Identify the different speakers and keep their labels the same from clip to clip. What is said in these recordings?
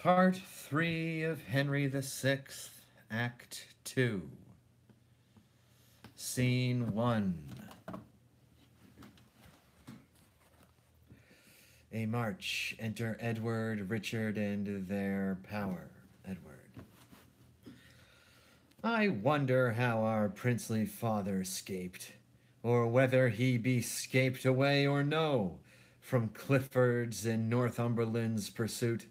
Speaker 1: Part 3 of Henry VI, Act 2. Scene 1. A march. Enter Edward, Richard, and their power. Edward. I wonder how our princely father escaped, or whether he be scaped away or no, from Clifford's and Northumberland's pursuit.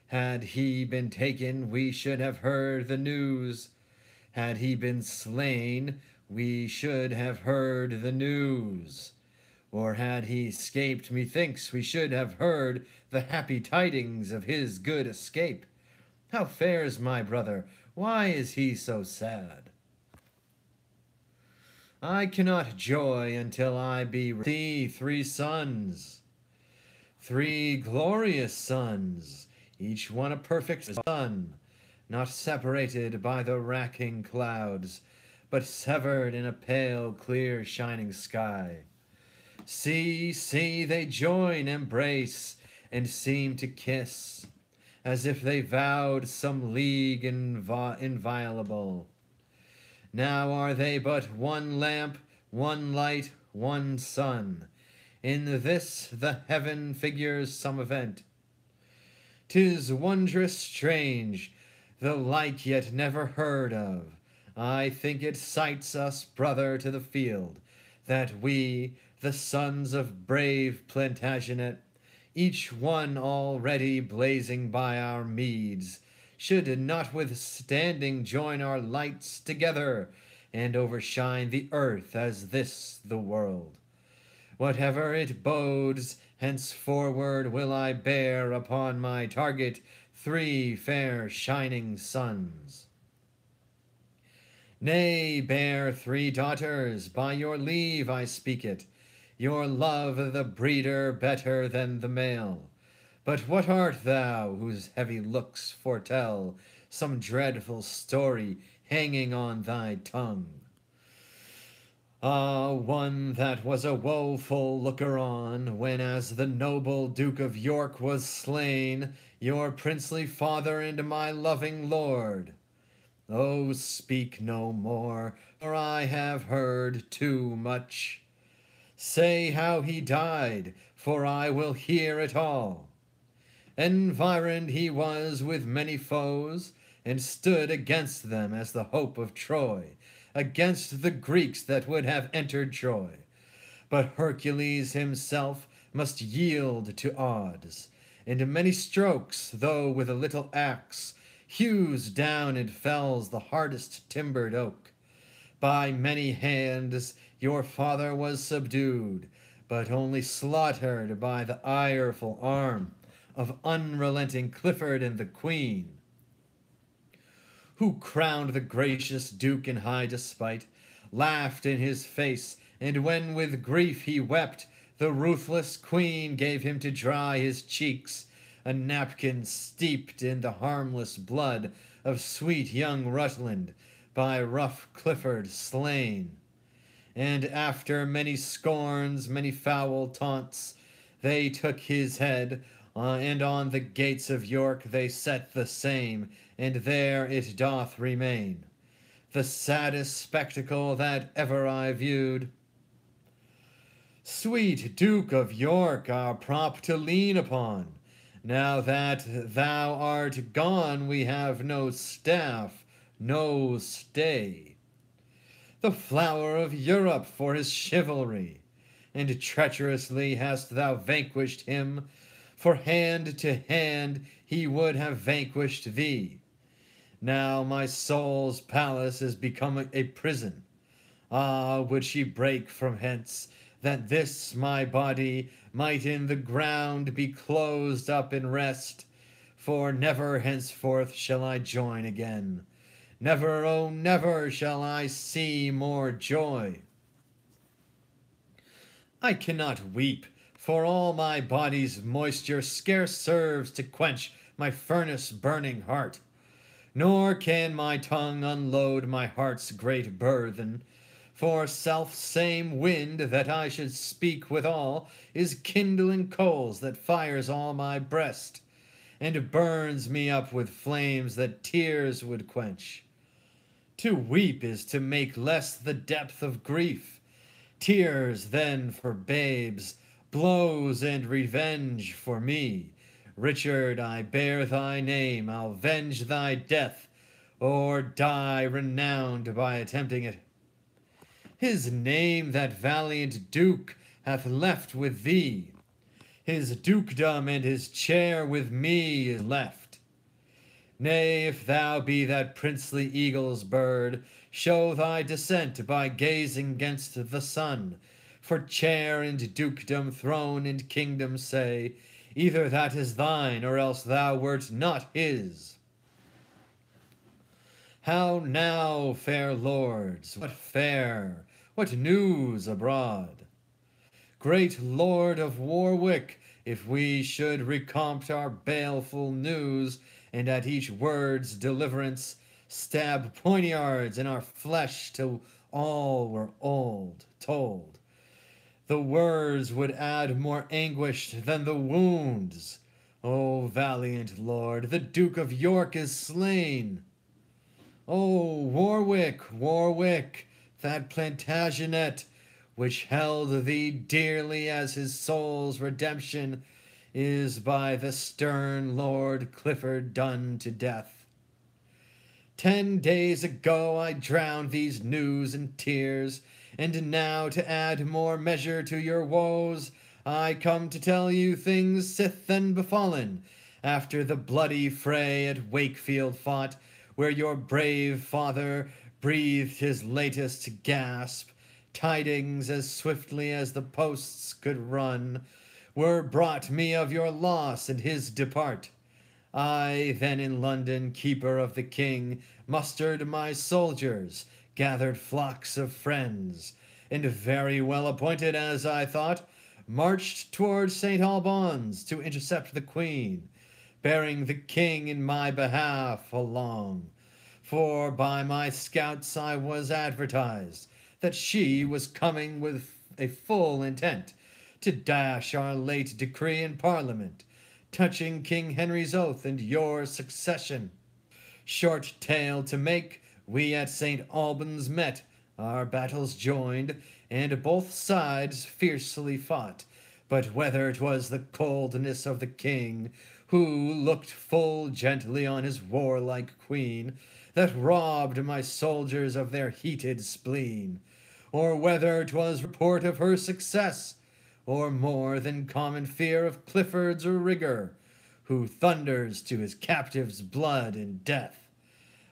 Speaker 1: Had he been taken, we should have heard the news. Had he been slain, we should have heard the news. Or had he escaped, methinks we should have heard the happy tidings of his good escape. How fares my brother? Why is he so sad? I cannot joy until I see 3 sons, 3 glorious sons, each one a perfect sun, not separated by the racking clouds, but severed in a pale, clear, shining sky. See, see, they join, embrace, and seem to kiss, as if they vowed some league inviolable. Now are they but one lamp, one light, one sun. In this the heaven figures some event. 'Tis wondrous strange, the like yet never heard of. I think it cites us, brother, to the field, that we, the sons of brave Plantagenet, each one already blazing by our meads, should notwithstanding join our lights together, and overshine the earth as this the world. Whatever it bodes, henceforward will I bear upon my target 3 fair shining sons. Nay, bear 3 daughters, by your leave I speak it, your love the breeder better than the male. But what art thou, whose heavy looks foretell some dreadful story hanging on thy tongue? Ah, one that was a woeful looker-on, when as the noble Duke of York was slain, your princely father and my loving lord. Oh, speak no more, for I have heard too much. Say how he died, for I will hear it all. Environed he was with many foes, and stood against them as the hope of Troy, against the Greeks that would have entered Troy. But Hercules himself must yield to odds, and many strokes, though with a little axe, hews down and fells the hardest timbered oak. By many hands your father was subdued, but only slaughtered by the ireful arm of unrelenting Clifford and the Queen, who crowned the gracious Duke in high despite, laughed in his face, and when with grief he wept, the ruthless Queen gave him to dry his cheeks a napkin steeped in the harmless blood of sweet young Rutland, by rough Clifford slain. And after many scorns, many foul taunts, they took his head, and on the gates of York they set the same, and there it doth remain, the saddest spectacle that ever I viewed. Sweet Duke of York, our prop to lean upon, now that thou art gone we have no staff, no stay. The flower of Europe for his chivalry, and treacherously hast thou vanquished him, for hand to hand he would have vanquished thee. Now my soul's palace is become a prison. Ah, would she break from hence, that this my body might in the ground be closed up in rest, for never henceforth shall I join again. Never, oh never, shall I see more joy. I cannot weep, for all my body's moisture scarce serves to quench my furnace burning heart, nor can my tongue unload my heart's great burthen, for self-same wind that I should speak withal is kindling coals that fires all my breast, and burns me up with flames that tears would quench. To weep is to make less the depth of grief. Tears then for babes, blows and revenge for me. Richard, I bear thy name, I'll venge thy death, or die renowned by attempting it. His name that valiant Duke hath left with thee, his dukedom and his chair with me is left. Nay, if thou be that princely eagle's bird, show thy descent by gazing 'gainst the sun. For chair and dukedom, throne and kingdom say, either that is thine, or else thou wert not his. How now, fair lords, what fare, what news abroad? Great Lord of Warwick, if we should recompt our baleful news, and at each word's deliverance stab poignards in our flesh till all were told, the words would add more anguish than the wounds. O valiant lord, the Duke of York is slain. O Warwick, Warwick, that Plantagenet, which held thee dearly as his soul's redemption, is by the stern Lord Clifford done to death. 10 days ago I drowned these news in tears, and now to add more measure to your woes, I come to tell you things sith then befallen, after the bloody fray at Wakefield fought, where your brave father breathed his latest gasp. Tidings as swiftly as the posts could run were brought me of your loss and his depart. I, then in London, keeper of the king, mustered my soldiers, gathered flocks of friends, and very well appointed as I thought, marched towards St. Albans to intercept the queen, bearing the king in my behalf along. For by my scouts I was advertised that she was coming with a full intent to dash our late decree in Parliament, touching King Henry's oath and your succession. Short tale to make, we at St. Albans met, our battles joined, and both sides fiercely fought. But whether 'twas the coldness of the king, who looked full gently on his warlike queen, that robbed my soldiers of their heated spleen, or whether 'twas report of her success, or more than common fear of Clifford's rigor, who thunders to his captives' blood and death,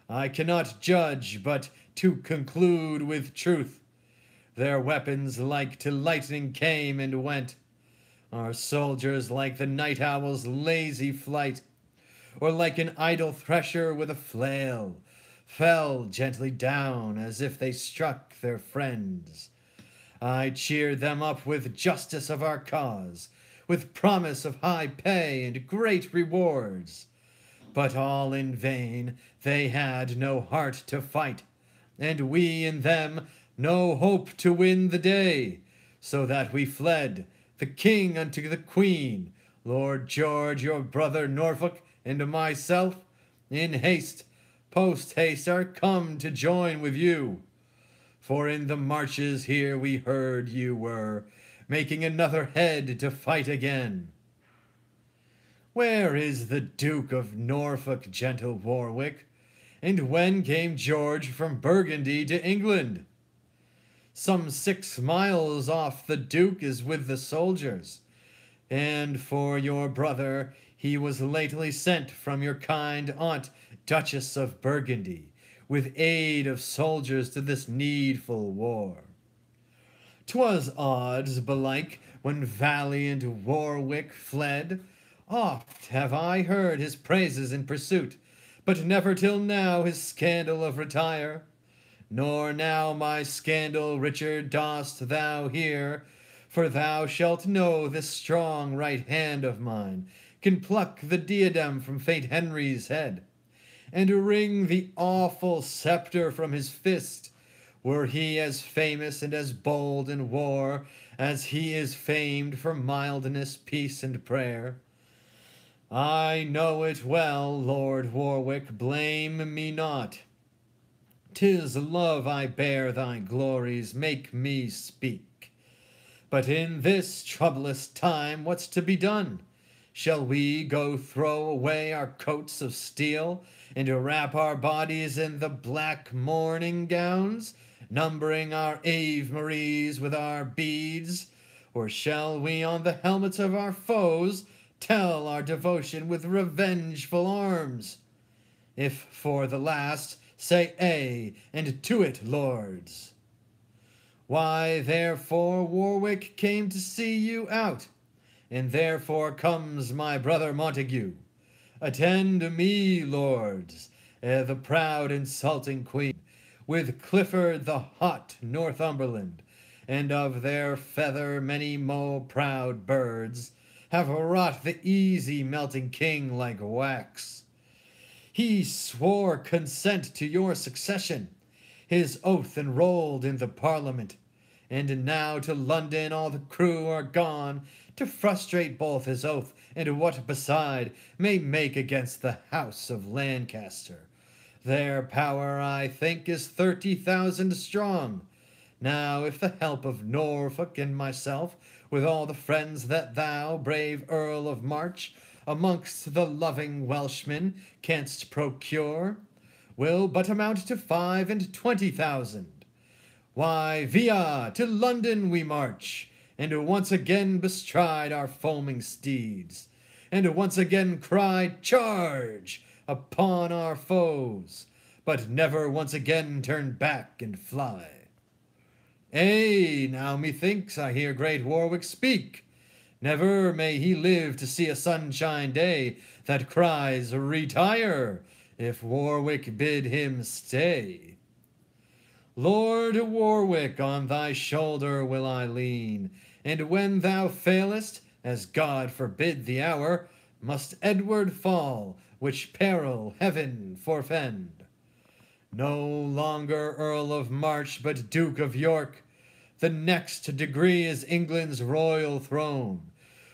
Speaker 1: I cannot judge, but to conclude with truth, their weapons like to lightning came and went, our soldiers like the night owl's lazy flight, or like an idle thresher with a flail, fell gently down as if they struck their friends. I cheered them up with justice of our cause, with promise of high pay and great rewards. But all in vain, they had no heart to fight, and we in them no hope to win the day, so that we fled, the king unto the queen, Lord George your brother Norfolk, and myself, in haste, post haste are come to join with you. For in the marches here we heard you were, making another head to fight again. Where is the Duke of Norfolk, gentle Warwick? And when came George from Burgundy to England? Some 6 miles off the Duke is with the soldiers, and for your brother he was lately sent from your kind aunt, Duchess of Burgundy, with aid of soldiers to this needful war. 'Twas odds, belike, when valiant Warwick fled. Oft have I heard his praises in pursuit, but never till now his scandal of retire. Nor now my scandal, Richard, dost thou hear, for thou shalt know this strong right hand of mine can pluck the diadem from faint Henry's head, and wring the awful scepter from his fist, were he as famous and as bold in war as he is famed for mildness, peace, and prayer. I know it well, Lord Warwick, blame me not. 'Tis love I bear thy glories, make me speak. But in this troublous time, what's to be done? Shall we go throw away our coats of steel, and wrap our bodies in the black mourning gowns, numbering our Ave Maries with our beads? Or shall we on the helmets of our foes tell our devotion with revengeful arms? If for the last, say ay, and to it, lords. Why, therefore, Warwick came to see you out, and therefore comes my brother Montague. Attend me, lords, ere the proud insulting queen, with Clifford the hot Northumberland, and of their feather many mo proud birds, have wrought the easy melting king like wax. He swore consent to your succession, his oath enrolled in the Parliament, and now to London all the crew are gone to frustrate both his oath and what beside may make against the house of Lancaster. Their power, I think, is 30,000 strong. Now, if the help of Norfolk and myself, with all the friends that thou, brave Earl of March, amongst the loving Welshmen, canst procure, will but amount to 25,000. Why, via, to London we march, and once again bestride our foaming steeds, and once again cry, charge, upon our foes, but never once again turn back and fly. Ay, now methinks I hear great Warwick speak. Never may he live to see a sunshine day that cries, retire, if Warwick bid him stay. Lord Warwick, on thy shoulder will I lean, and when thou failest, as God forbid the hour, must Edward fall, which peril heaven forfend. No longer Earl of March, but Duke of York, the next degree is England's royal throne.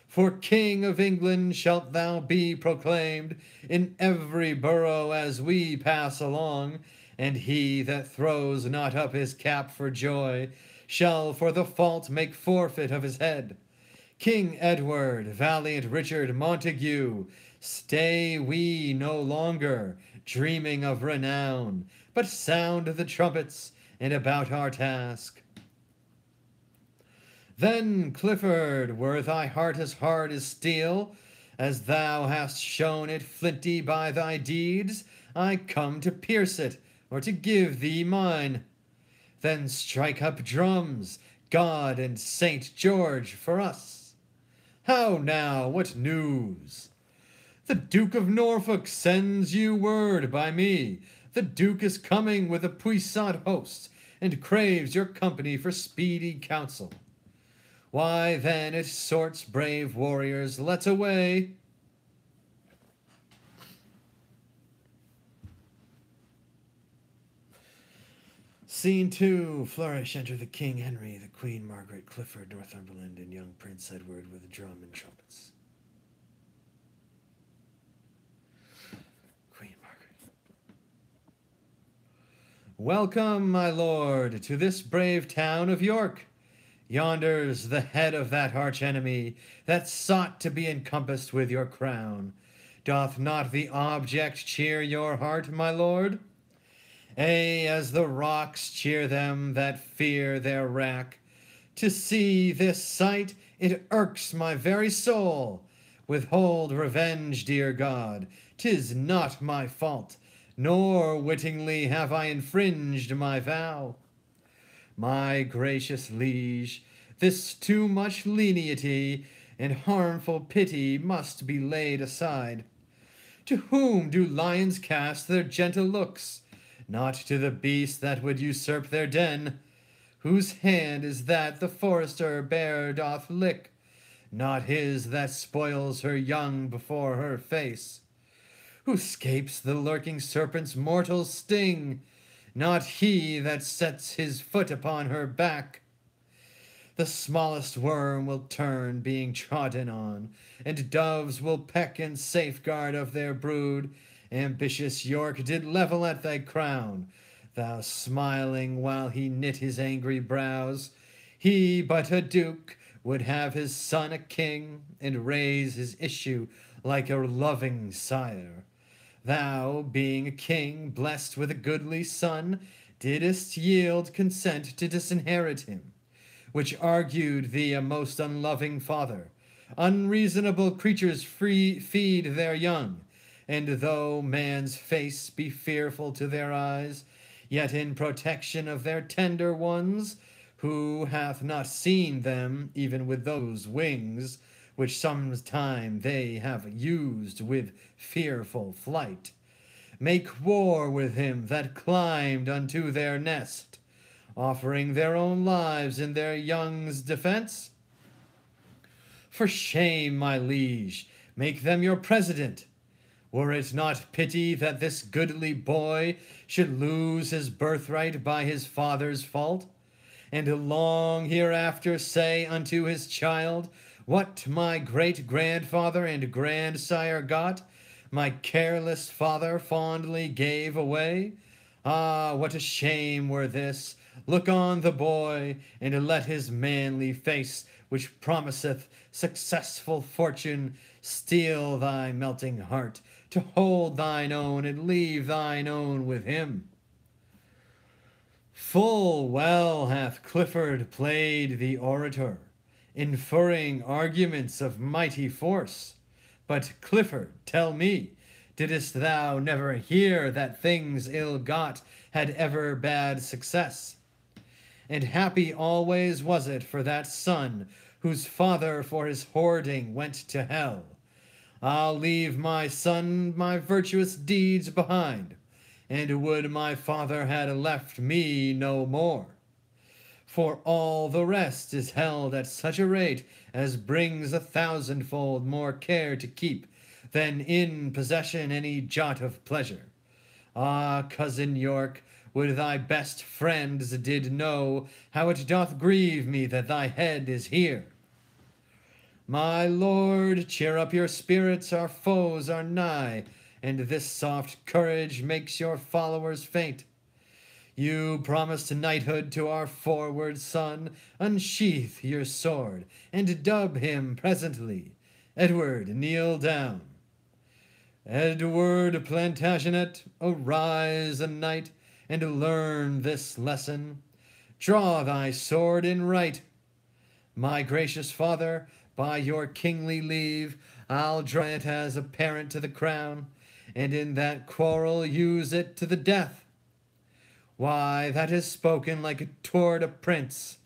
Speaker 1: For King of England shalt thou be proclaimed in every borough as we pass along, and he that throws not up his cap for joy shall for the fault make forfeit of his head. King Edward, valiant Richard Montague, stay we no longer, dreaming of renown, but sound the trumpets, and about our task. Then, Clifford, were thy heart as hard as steel, as thou hast shown it flinty by thy deeds, I come to pierce it, or to give thee mine. Then strike up drums, God and Saint George for us. How now, what news? The Duke of Norfolk sends you word by me. The Duke is coming with a puissant host, and craves your company for speedy counsel. Why then it sorts, brave warriors, let's away. Scene 2, flourish, enter the King Henry, the Queen Margaret, Clifford, Northumberland, and young Prince Edward with a drum and trumpets. Queen Margaret. Welcome, my lord, to this brave town of York. Yonder's the head of that arch-enemy that sought to be encompassed with your crown. Doth not the object cheer your heart, my lord? Ay, as the rocks cheer them that fear their wrack. To see this sight, it irks my very soul. Withhold revenge, dear God, 'tis not my fault, nor wittingly have I infringed my vow. My gracious liege, this too much lenity and harmful pity must be laid aside. To whom do lions cast their gentle looks? Not to the beast that would usurp their den. Whose hand is that the forester bear doth lick? Not his that spoils her young before her face. Who scapes the lurking serpent's mortal sting? Not he that sets his foot upon her back. The smallest worm will turn, being trodden on, and doves will peck in safeguard of their brood. Ambitious York did level at thy crown, thou smiling while he knit his angry brows. He, but a duke, would have his son a king, and raise his issue like a loving sire. Thou, being a king, blessed with a goodly son, didst yield consent to disinherit him, which argued thee a most unloving father. Unreasonable creatures feed their young, and though man's face be fearful to their eyes, yet in protection of their tender ones, who hath not seen them even with those wings, which sometime they have used with fearful flight, make war with him that climbed unto their nest, offering their own lives in their young's defense? For shame, my liege, make them your president. Were it not pity that this goodly boy should lose his birthright by his father's fault, and long hereafter say unto his child, what my great-grandfather and grandsire got, my careless father fondly gave away? Ah, what a shame were this! Look on the boy, and let his manly face, which promiseth successful fortune, steel thy melting heart to hold thine own and leave thine own with him. Full well hath Clifford played the orator, inferring arguments of mighty force. But Clifford, tell me, didst thou never hear that things ill got had ever bad success? And happy always was it for that son whose father for his hoarding went to hell. I'll leave my son my virtuous deeds behind, and would my father had left me no more. For all the rest is held at such a rate as brings 1,000-fold more care to keep than in possession any jot of pleasure. Ah, cousin York, would thy best friends did know how it doth grieve me that thy head is here. My lord, cheer up your spirits, our foes are nigh, and this soft courage makes your followers faint. You promised knighthood to our forward son. Unsheath your sword, and dub him presently. Edward, kneel down. Edward Plantagenet, arise a knight, and learn this lesson. Draw thy sword in right. My gracious father, by your kingly leave, I'll draw it as a parent to the crown, and in that quarrel use it to the death. Why, that is spoken like a toward a prince.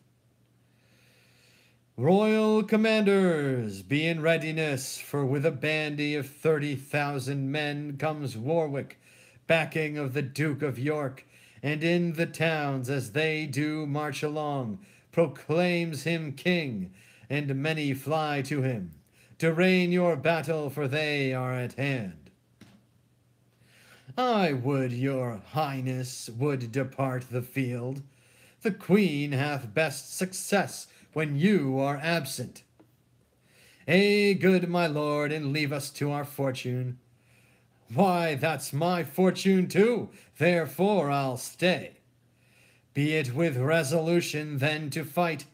Speaker 1: Royal commanders, be in readiness, for with a bandy of 30,000 men comes Warwick, backing of the Duke of York, and in the towns as they do march along, proclaims him king, and many fly to him. Darraign your battle, for they are at hand. I would your highness would depart the field. The queen hath best success when you are absent. Good my lord, and leave us to our fortune. Why, that's my fortune too, therefore I'll stay. Be it with resolution then to fight.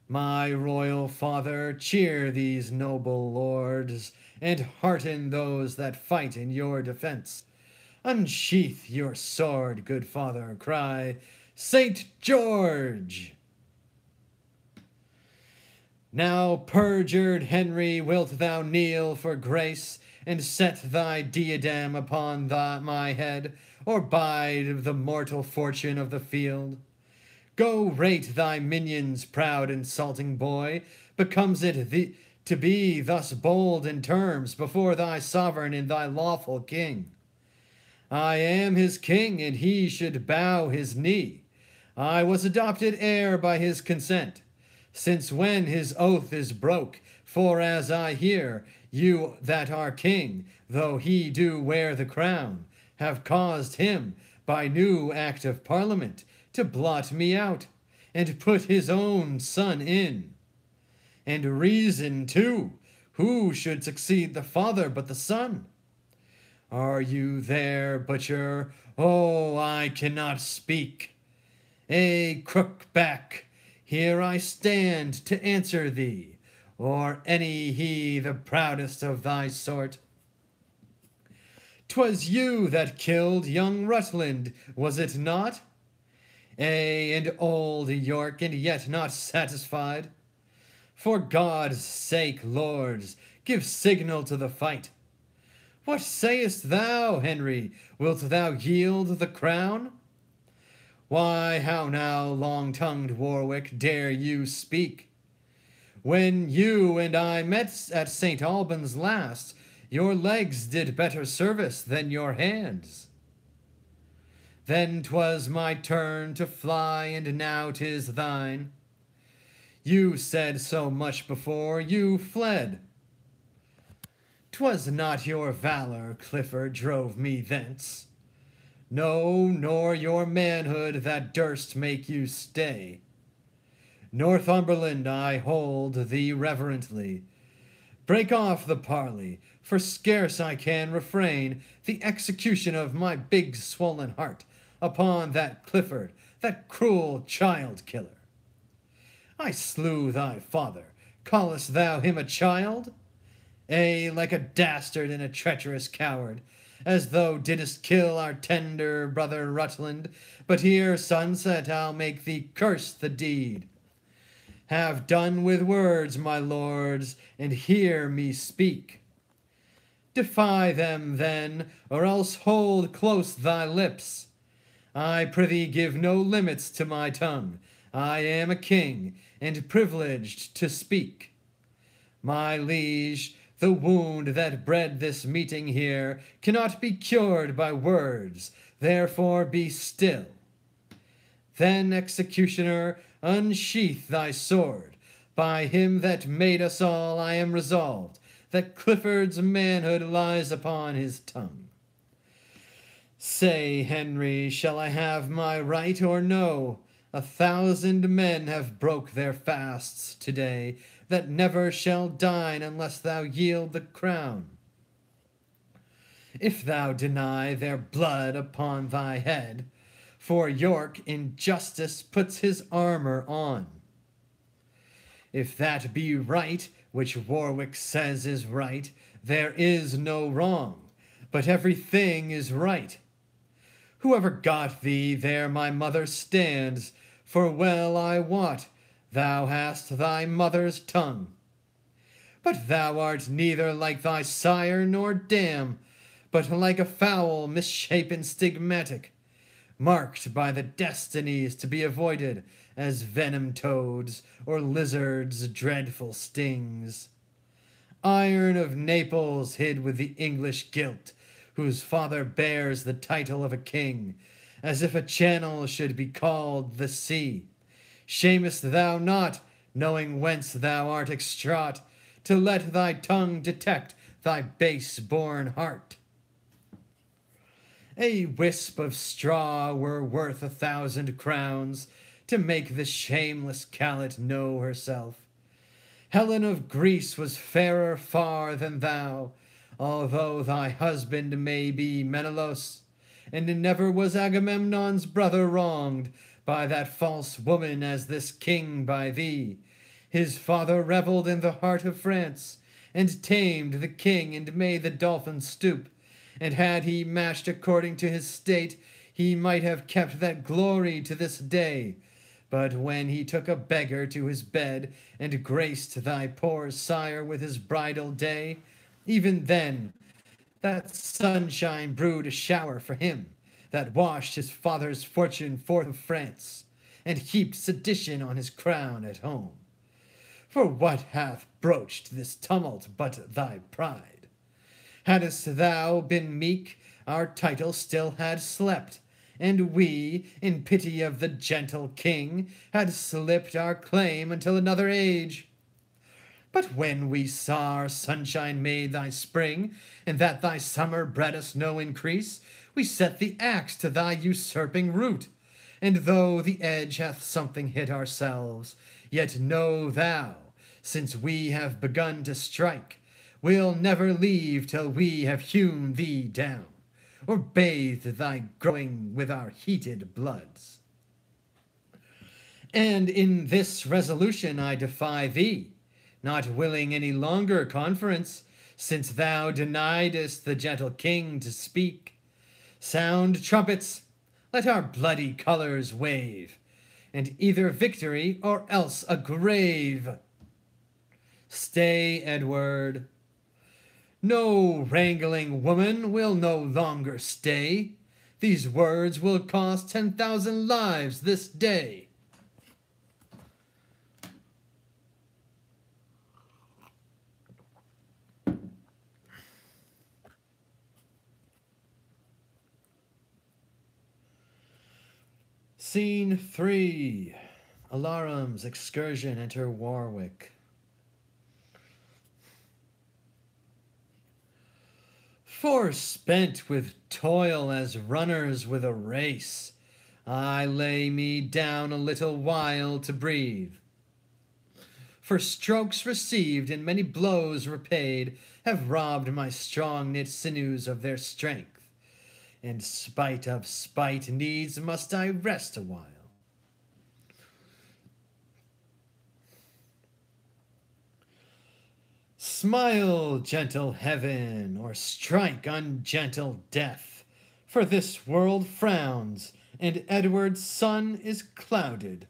Speaker 1: My royal father, cheer these noble lords, and hearten those that fight in your defense. Unsheath your sword, good father, cry, Saint George! Now, perjured Henry, wilt thou kneel for grace, and set thy diadem upon my head, or bide the mortal fortune of the field? Go rate thy minions, proud insulting boy. Becomes it to be thus bold in terms before thy sovereign and thy lawful king? I am his king, and he should bow his knee. I was adopted heir by his consent. Since when his oath is broke, for as I hear, you that are king, though he do wear the crown, have caused him, by new act of parliament, to blot me out, and put his own son in. And reason too, who should succeed the father but the son? Are you there, butcher? Oh, I cannot speak. Crookback, here I stand to answer thee, or any he the proudest of thy sort. 'Twas you that killed young Rutland, was it not? And old York, and yet not satisfied? For God's sake, lords, give signal to the fight. What sayest thou, Henry? Wilt thou yield the crown? Why, how now, long-tongued Warwick, dare you speak? When you and I met at St. Albans last, your legs did better service than your hands. Then 'twas my turn to fly, and now 'tis thine. You said so much before you fled. 'Twas not your valor, Clifford, drove me thence. No, nor your manhood that durst make you stay. Northumberland, I hold thee reverently. Break off the parley, for scarce I can refrain the execution of my big swollen heart upon that Clifford, that cruel child killer. I slew thy father. Callest thou him a child? Like a dastard and a treacherous coward, as thou didst kill our tender brother Rutland. But ere sunset I'll make thee curse the deed. Have done with words, my lords, and hear me speak. Defy them, then, or else hold close thy lips. I prithee give no limits to my tongue. I am a king, and privileged to speak. My liege, the wound that bred this meeting here cannot be cured by words, therefore be still. Then, executioner, unsheath thy sword. By him that made us all, I am resolved that Clifford's manhood lies upon his tongue. Say, Henry, shall I have my right or no? 1,000 men have broke their fasts today, that never shall dine unless thou yield the crown. If thou deny their blood upon thy head, for York in justice puts his armor on. If that be right, which Warwick says is right, there is no wrong, but everything is right. Whoever got thee, there my mother stands, for well I wot thou hast thy mother's tongue. But thou art neither like thy sire nor dam, but like a fowl misshapen stigmatic, marked by the destinies to be avoided, as venom toads or lizards' dreadful stings. Iron of Naples hid with the English guilt, whose father bears the title of a king, as if a channel should be called the sea. Shamest thou not, knowing whence thou art extraught, to let thy tongue detect thy base-born heart? A wisp of straw were worth 1,000 crowns, to make the shameless callet know herself. Helen of Greece was fairer far than thou, although thy husband may be Menelaus, and never was Agamemnon's brother wronged by that false woman as this king by thee. His father revelled in the heart of France, and tamed the king and made the dolphin stoop, and had he matched according to his state, he might have kept that glory to this day. But when he took a beggar to his bed, and graced thy poor sire with his bridal day, even then that sunshine brewed a shower for him, that washed his father's fortune forth of France, and heaped sedition on his crown at home. For what hath broached this tumult but thy pride? Hadst thou been meek, our title still had slept, and we, in pity of the gentle king, had slipped our claim until another age. But when we saw our sunshine made thy spring, and that thy summer bred us no increase, we set the axe to thy usurping root, And though the edge hath something hit ourselves, yet know thou, since we have begun to strike, we'll never leave till we have hewn thee down, or bathed thy growing with our heated bloods. And in this resolution I defy thee, not willing any longer conference, since thou deniedest the gentle king to speak. Sound trumpets, let our bloody colours wave, and either victory or else a grave. Stay, Edward. No wrangling woman will no longer stay. These words will cost 10,000 lives this day. Scene 3. Alarum's excursion enter Warwick. Forspent with toil as runners with a race, I lay me down a little while to breathe. For strokes received and many blows repaid have robbed my strong knit sinews of their strength. In spite of spite, needs must I rest a while. Smile, gentle heaven, or strike ungentle death, for this world frowns, and Edward's sun is clouded.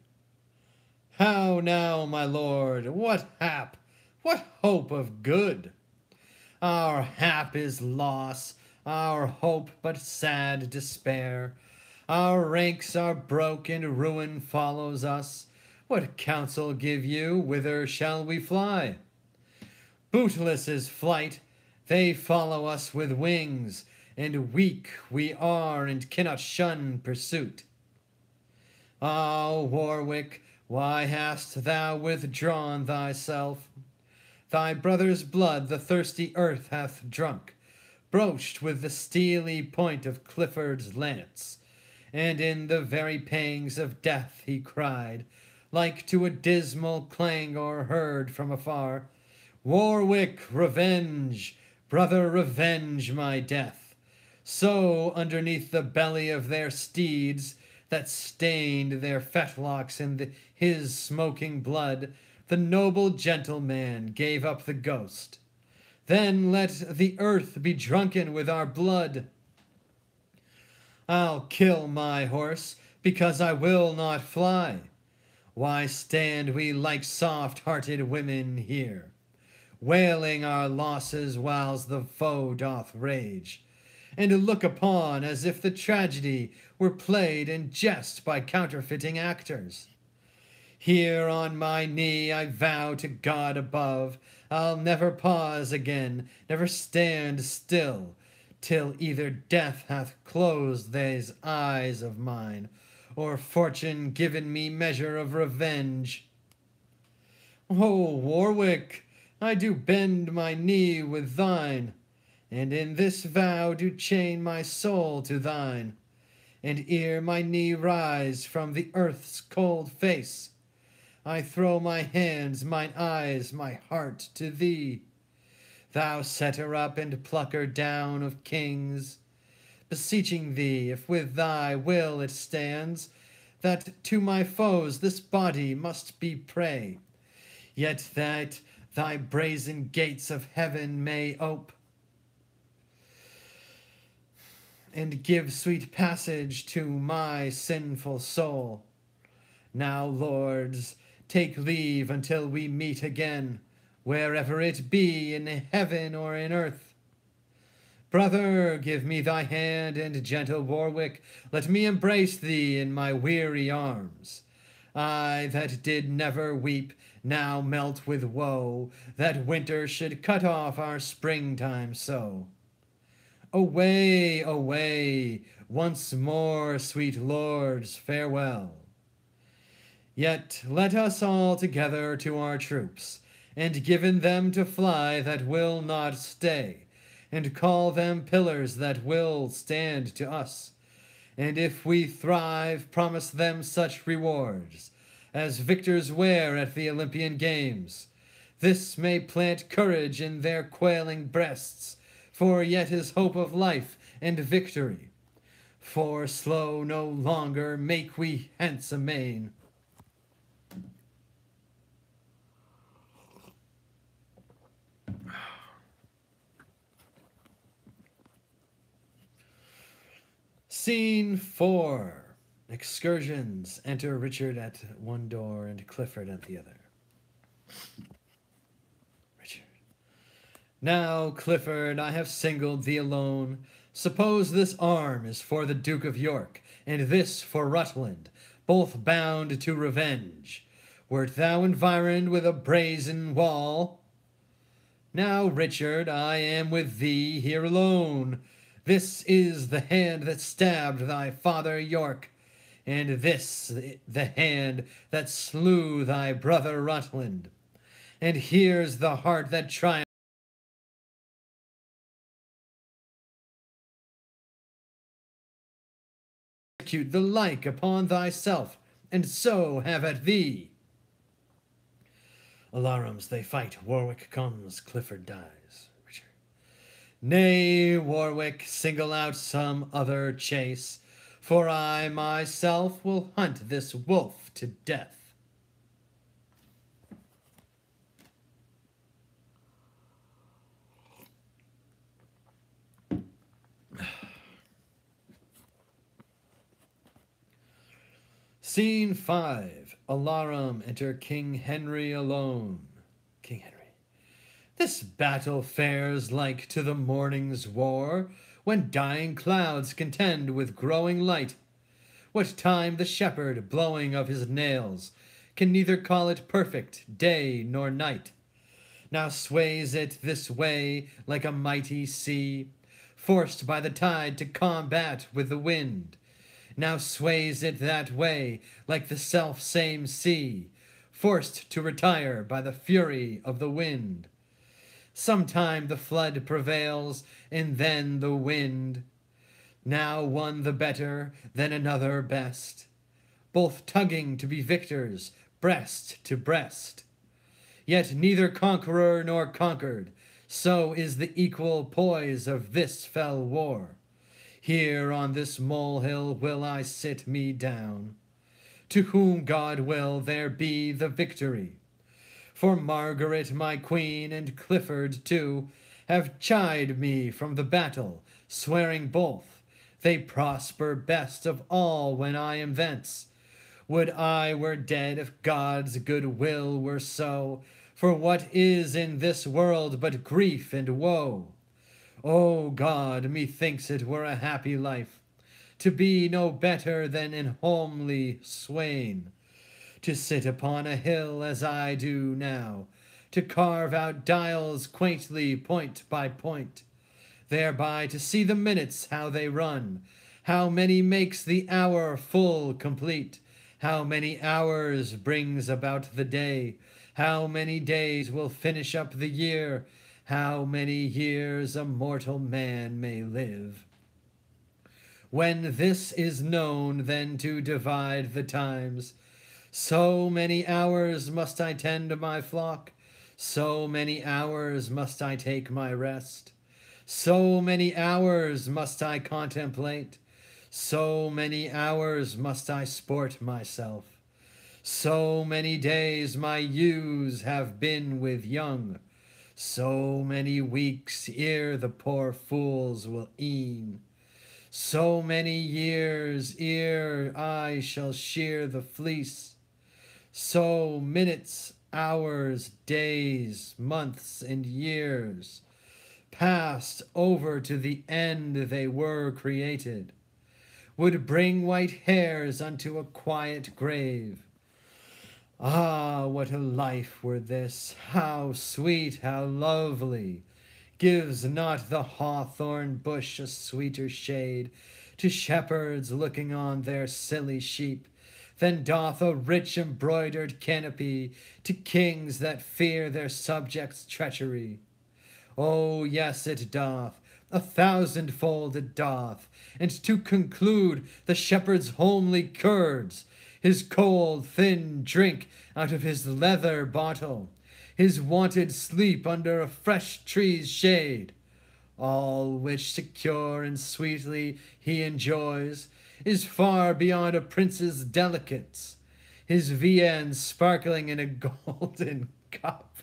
Speaker 1: How now, my lord, what hap, what hope of good? Our hap is loss, our hope but sad despair. Our ranks are broke and ruin follows us. What counsel give you? Whither shall we fly? Bootless is flight, they follow us with wings, and weak we are and cannot shun pursuit. Ah, Warwick, why hast thou withdrawn thyself? Thy brother's blood the thirsty earth hath drunk, broached with the steely point of Clifford's lance, and in the very pangs of death he cried, like to a dismal clangor heard from afar, Warwick, revenge, brother, revenge my death. So underneath the belly of their steeds, that stained their fetlocks in his smoking blood, the noble gentleman gave up the ghost. Then let the earth be drunken with our blood. I'll kill my horse, because I will not fly. Why stand we like soft-hearted women here, wailing our losses whiles the foe doth rage, and look upon as if the tragedy were played in jest by counterfeiting actors? Here on my knee I vow to God above, I'll never pause again, never stand still, till either death hath closed these eyes of mine, or fortune given me measure of revenge. O Warwick, I do bend my knee with thine, and in this vow do chain my soul to thine, and ere my knee rise from the earth's cold face, I throw my hands, mine eyes, my heart to thee. Thou setter up and plucker down of kings, beseeching thee, if with thy will it stands, that to my foes this body must be prey, yet that thy brazen gates of heaven may ope, and give sweet passage to my sinful soul. Now, lords, take leave until we meet again, wherever it be, in heaven or in earth. Brother, give me thy hand, and gentle Warwick, let me embrace thee in my weary arms. I that did never weep, now melt with woe, that winter should cut off our springtime so. Away, away, once more, sweet lords, farewell. Yet let us all together to our troops, and given them to fly that will not stay, and call them pillars that will stand to us, and if we thrive, promise them such rewards as victors wear at the Olympian Games. This may plant courage in their quailing breasts, for yet is hope of life and victory. For slow no longer make we hence amain. Scene 4. Excursions. Enter Richard at one door and Clifford at the other. Richard. Now, Clifford, I have singled thee alone. Suppose this arm is for the Duke of York, and this for Rutland, both bound to revenge. Wert thou environed with a brazen wall? Now, Richard, I am with thee here alone. This is the hand that stabbed thy father York, and this the hand that slew thy brother Rutland. And here's the heart that triumphed. Execute the like upon thyself, and so have at thee. Alarums, they fight. Warwick comes, Clifford dies. Richard. Nay, Warwick, single out some other chase, for I myself will hunt this wolf to death. Scene 5. Alarum, enter King Henry alone. King Henry. This battle fares like to the morning's war, when dying clouds contend with growing light. What time the shepherd, blowing of his nails, can neither call it perfect day nor night. Now sways it this way like a mighty sea, forced by the tide to combat with the wind. Now sways it that way like the self-same sea, forced to retire by the fury of the wind. Sometime the flood prevails, and then the wind. Now one the better, then another best, both tugging to be victors, breast to breast. Yet neither conqueror nor conquered, so is the equal poise of this fell war. Here on this molehill will I sit me down. To whom God will, there be the victory. For Margaret, my queen, and Clifford, too, have chid me from the battle, swearing both they prosper best of all when I am thence. Would I were dead if God's good will were so, for what is in this world but grief and woe? O God, methinks it were a happy life, to be no better than an homely swain, to sit upon a hill as I do now, to carve out dials quaintly point by point, thereby to see the minutes how they run, how many makes the hour full complete, how many hours brings about the day, how many days will finish up the year, how many years a mortal man may live. When this is known, then to divide the times, so many hours must I tend my flock, so many hours must I take my rest, so many hours must I contemplate, so many hours must I sport myself, so many days my ewes have been with young, so many weeks ere the poor fools will ean, so many years ere I shall shear the fleece, so minutes, hours, days, months, and years passed over to the end they were created, would bring white hairs unto a quiet grave. Ah, what a life were this! How sweet, how lovely! Gives not the hawthorn bush a sweeter shade to shepherds looking on their silly sheep than doth a rich embroidered canopy to kings that fear their subjects' treachery? Oh, yes, it doth, 1,000-fold it doth, and to conclude the shepherd's homely curds, his cold thin drink out of his leather bottle, his wonted sleep under a fresh tree's shade, all which secure and sweetly he enjoys, is far beyond a prince's delicates, his viands sparkling in a golden cup,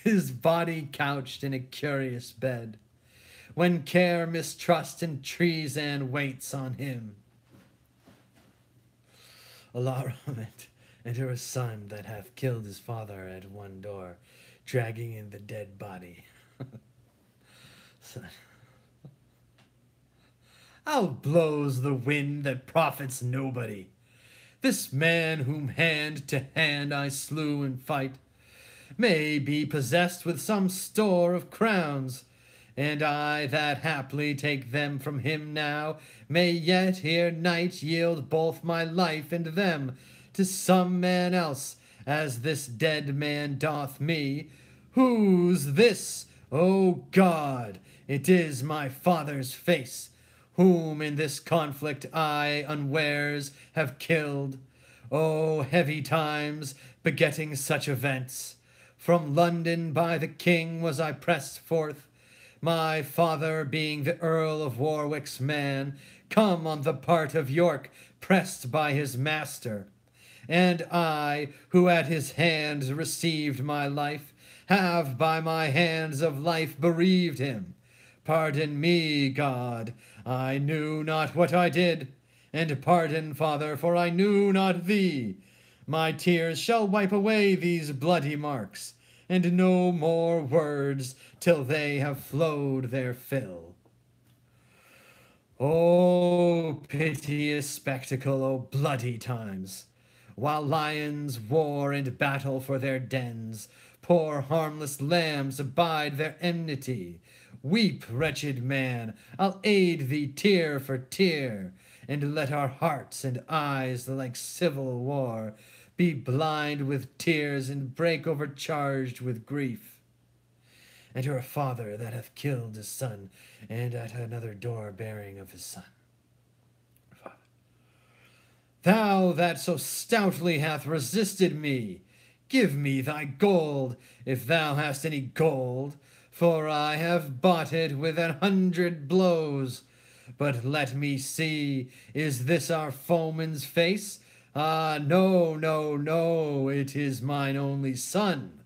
Speaker 1: his body couched in a curious bed, when care, mistrust, and treason waits on him. Alarum, and her son that hath killed his father at one door, dragging in the dead body. Son. Out blows the wind that profits nobody. This man whom hand to hand I slew in fight may be possessed with some store of crowns, and I that haply take them from him now may yet ere night yield both my life and them to some man else, as this dead man doth me. Whose this, O God? It is my father's face, whom in this conflict I unwares have killed. O heavy times, begetting such events! From London by the king was I pressed forth, my father being the Earl of Warwick's man, come on the part of York, pressed by his master. And I, who at his hands received my life, have by my hands of life bereaved him. Pardon me, God, I knew not what I did, and pardon, Father, for I knew not thee. My tears shall wipe away these bloody marks, and no more words till they have flowed their fill. O piteous spectacle, O bloody times! While lions war and battle for their dens, poor harmless lambs abide their enmity. Weep, wretched man, I'll aid thee tear for tear, and let our hearts and eyes, like civil war, be blind with tears and break overcharged with grief. Enter a father that hath killed his son, and at another door bearing of his son. Father. Thou that so stoutly hath resisted me, give me thy gold, if thou hast any gold, for I have bought it with 100 blows. But let me see, is this our foeman's face? Ah, no, no, no, it is mine only son.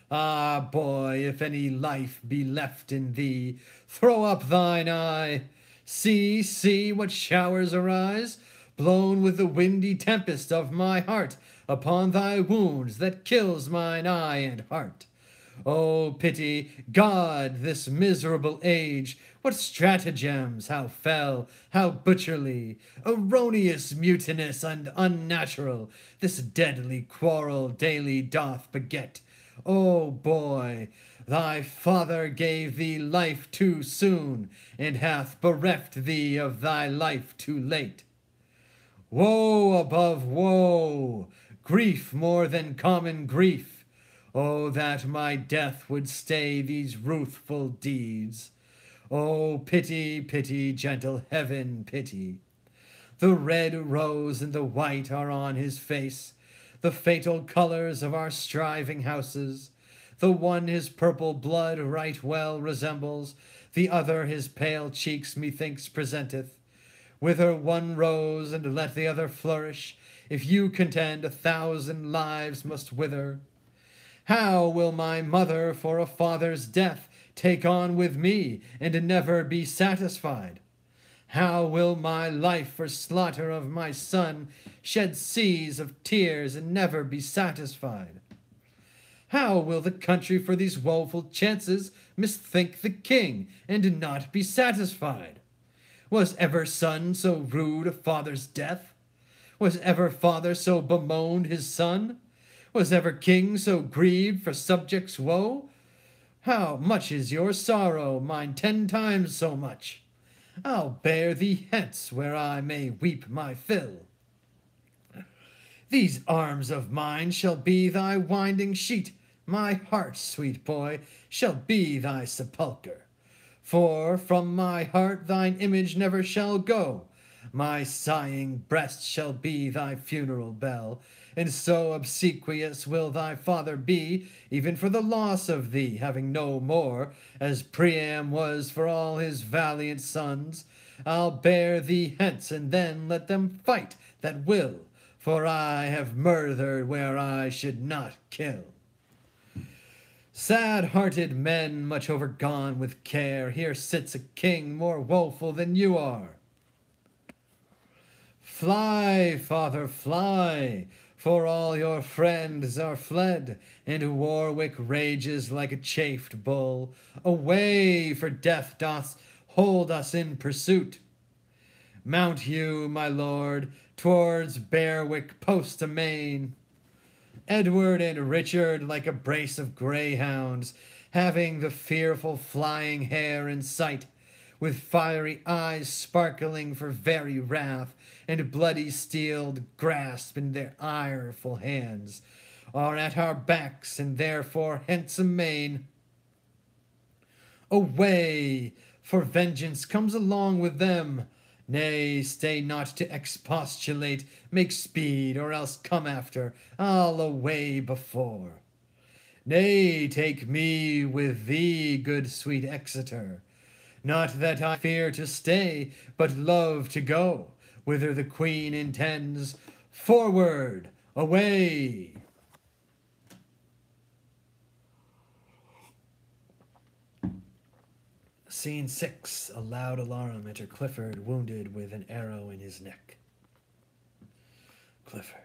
Speaker 1: Ah, boy, if any life be left in thee, throw up thine eye. See, see, what showers arise, blown with the windy tempest of my heart, upon thy wounds that kills mine eye and heart. Oh, pity, God, this miserable age, what stratagems, how fell, how butcherly, erroneous, mutinous, and unnatural, this deadly quarrel daily doth beget. O boy, thy father gave thee life too soon, and hath bereft thee of thy life too late. Woe above woe, grief more than common grief. Oh, that my death would stay these ruthful deeds. Oh, pity, pity, gentle heaven, pity. The red rose and the white are on his face, the fatal colors of our striving houses. The one his purple blood right well resembles, the other his pale cheeks methinks presenteth. Wither one rose, and let the other flourish. If you contend, 1,000 lives must wither. How will my mother for a father's death take on with me, and never be satisfied? How will my life for slaughter of my son shed seas of tears and never be satisfied? How will the country for these woeful chances misthink the king, and not be satisfied? Was ever son so rued a father's death? Was ever father so bemoaned his son? Was ever king so grieved for subjects' woe? How much is your sorrow, mine 10 times so much? I'll bear thee hence, where I may weep my fill. These arms of mine shall be thy winding sheet, my heart, sweet boy, shall be thy sepulchre. For from my heart thine image never shall go. My sighing breast shall be thy funeral bell, and so obsequious will thy father be, even for the loss of thee, having no more, as Priam was for all his valiant sons. I'll bear thee hence, and then let them fight that will, for I have murdered where I should not kill. Sad-hearted men, much overgone with care, here sits a king more woeful than you are. Fly, father, fly, for all your friends are fled, and Warwick rages like a chafed bull. Away, for death doth hold us in pursuit. Mount you, my lord, towards Berwick post amain. Edward and Richard, like a brace of greyhounds, having the fearful flying hare in sight, with fiery eyes sparkling for very wrath, and bloody steel grasp in their ireful hands, are at our backs, and therefore hence amain. Away, for vengeance comes along with them. Nay, stay not to expostulate, make speed, or else come after, I'll away before. Nay, take me with thee, good sweet Exeter. Not that I fear to stay, but love to go, whither the Queen intends. Forward, away! Scene 6. A loud alarum. Enter Clifford, wounded with an arrow in his neck. Clifford.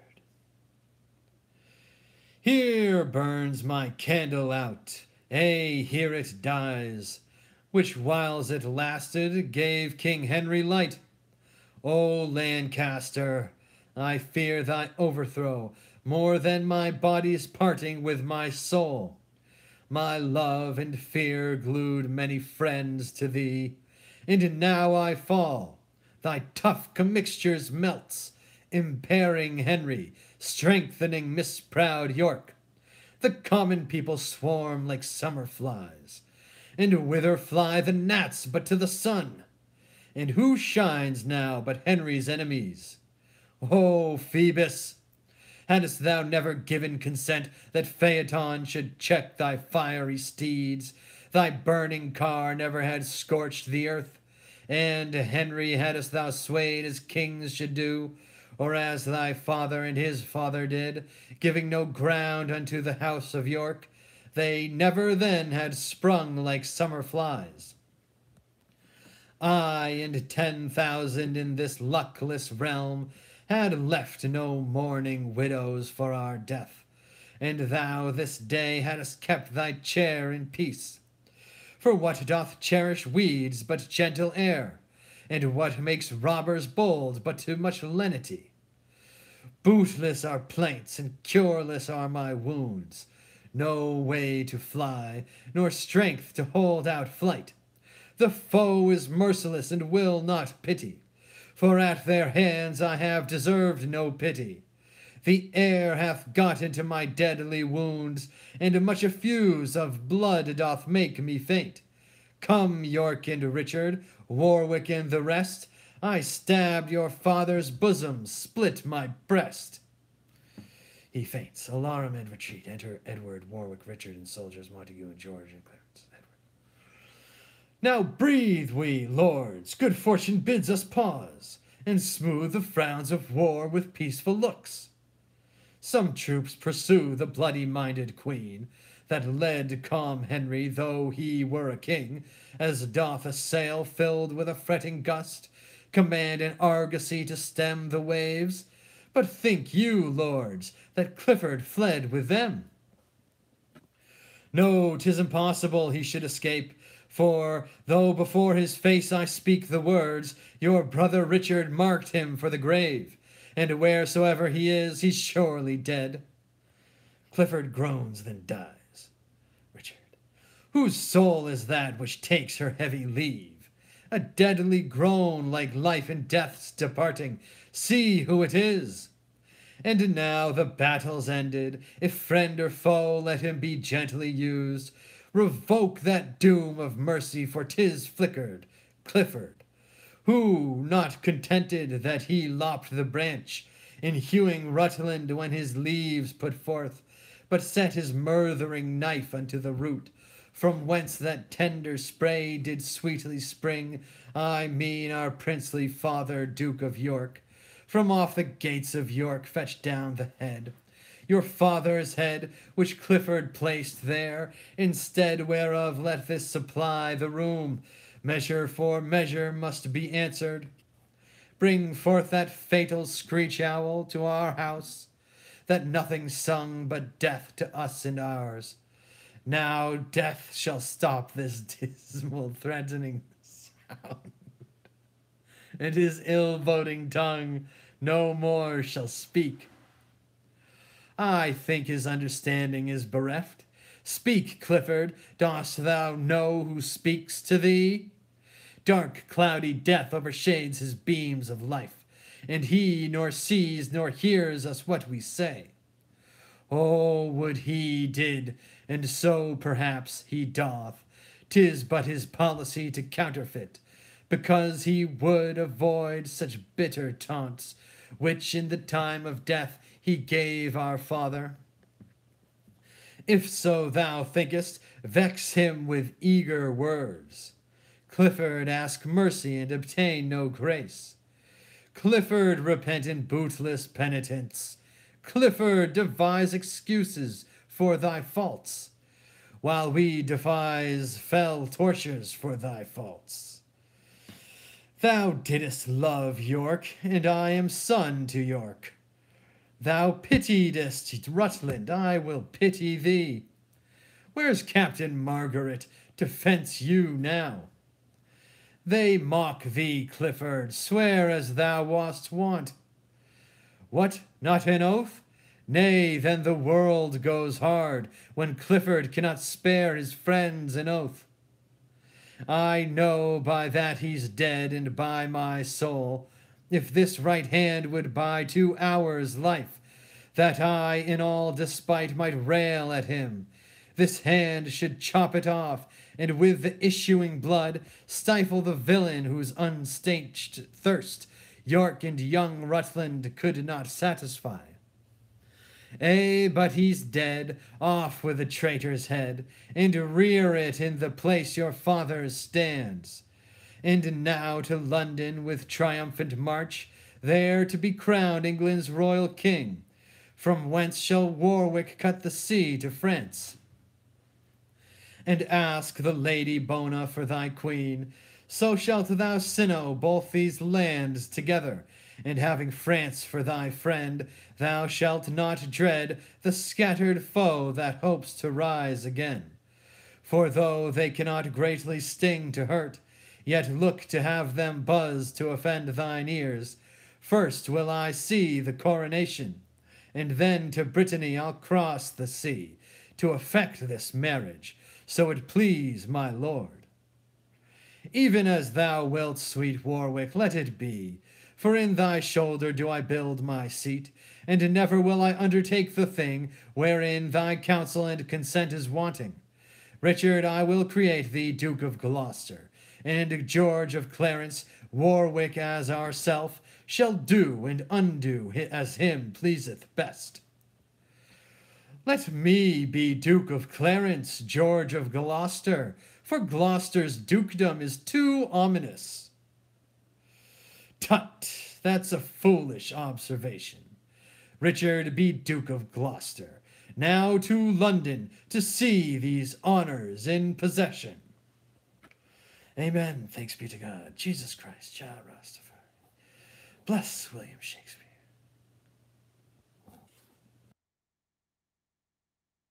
Speaker 1: Here burns my candle out, here it dies, which whiles it lasted gave King Henry light. O Lancaster, I fear thy overthrow more than my body's parting with my soul. My love and fear glued many friends to thee, and now I fall. Thy tough commixtures melts, impairing Henry, strengthening misproud York. The common people swarm like summer flies, and whither fly the gnats but to the sun? And who shines now but Henry's enemies? O Phoebus! Hadst thou never given consent that Phaeton should check thy fiery steeds, thy burning car never had scorched the earth, and Henry hadst thou swayed as kings should do, or as thy father and his father did, giving no ground unto the house of York, they never then had sprung like summer flies. I and 10,000 in this luckless realm had left no mourning widows for our death, and thou this day hadst kept thy chair in peace. For what doth cherish weeds but gentle air, and what makes robbers bold but too much lenity? Bootless are plaints, and cureless are my wounds, no way to fly, nor strength to hold out flight. The foe is merciless and will not pity, for at their hands I have deserved no pity. The air hath got into my deadly wounds, and much effuse of blood doth make me faint. Come, York and Richard, Warwick and the rest, I stabbed your father's bosom, split my breast. He faints. Alarum and retreat. Enter Edward, Warwick, Richard, and soldiers Montague and George and Clarence. Edward. Now breathe we, lords. Good fortune bids us pause, and smooth the frowns of war with peaceful looks. Some troops pursue the bloody-minded queen, that led calm Henry, though he were a king, as doth a sail filled with a fretting gust, command an argosy to stem the waves. But think you, lords, that Clifford fled with them? No, 'tis impossible he should escape, for, though before his face I speak the words, your brother Richard marked him for the grave, and wheresoever he is, he's surely dead. Clifford groans, then dies. Richard. Whose soul is that which takes her heavy leave? A deadly groan, like life and death's departing. See who it is. And now the battle's ended. If friend or foe, let him be gently used. Revoke that doom of mercy, for 'tis flickered, Clifford, who, not contented that he lopped the branch in hewing Rutland when his leaves put forth, but set his murthering knife unto the root, from whence that tender spray did sweetly spring, I mean our princely father, Duke of York, from off the gates of York fetched down the head, your father's head, which Clifford placed there, instead whereof let this supply the room. Measure for measure must be answered. Bring forth that fatal screech owl to our house, that nothing sung but death to us and ours. Now death shall stop this dismal threatening sound, and his ill-boding tongue no more shall speak. I think his understanding is bereft. Speak, Clifford, dost thou know who speaks to thee? Dark, cloudy death overshades his beams of life, and he nor sees nor hears us what we say. Oh, would he did, and so perhaps he doth. 'Tis but his policy to counterfeit, because he would avoid such bitter taunts, which in the time of death he gave our father. If so thou thinkest, vex him with eager words. Clifford, ask mercy and obtain no grace. Clifford, repent in bootless penitence. Clifford, devise excuses for thy faults, while we devise fell tortures for thy faults. Thou didst love York, and I am son to York. Thou pitiedest Rutland, I will pity thee. Where's Captain Margaret to fence you now? They mock thee, Clifford, swear as thou wast wont. What, not an oath? Nay, then the world goes hard, when Clifford cannot spare his friends an oath. I know by that he's dead, and by my soul, if this right hand would buy 2 hours' life, that I in all despite might rail at him, this hand should chop it off, and with the issuing blood stifle the villain whose unstanched thirst York and young Rutland could not satisfy. But he's dead, off with the traitor's head, and rear it in the place your father's stands. And now to London with triumphant march, there to be crowned England's royal king, from whence shall Warwick cut the sea to France. And ask the Lady Bona for thy queen, so shalt thou sinnow both these lands together, and having France for thy friend, thou shalt not dread the scattered foe that hopes to rise again. For though they cannot greatly sting to hurt, yet look to have them buzz to offend thine ears. First will I see the coronation, and then to Brittany I'll cross the sea, to effect this marriage, so it please my lord. Even as thou wilt, sweet Warwick, let it be, for in thy shoulder do I build my seat, and never will I undertake the thing wherein thy counsel and consent is wanting. Richard, I will create thee Duke of Gloucester, and George of Clarence, Warwick as ourself, shall do and undo as him pleaseth best. Let me be Duke of Clarence, George of Gloucester, for Gloucester's dukedom is too ominous. Tut, that's a foolish observation. Richard, be Duke of Gloucester. Now to London to see these honors in possession. Amen. Thanks be to God. Jesus Christ, Jah Rastafari. Bless William Shakespeare.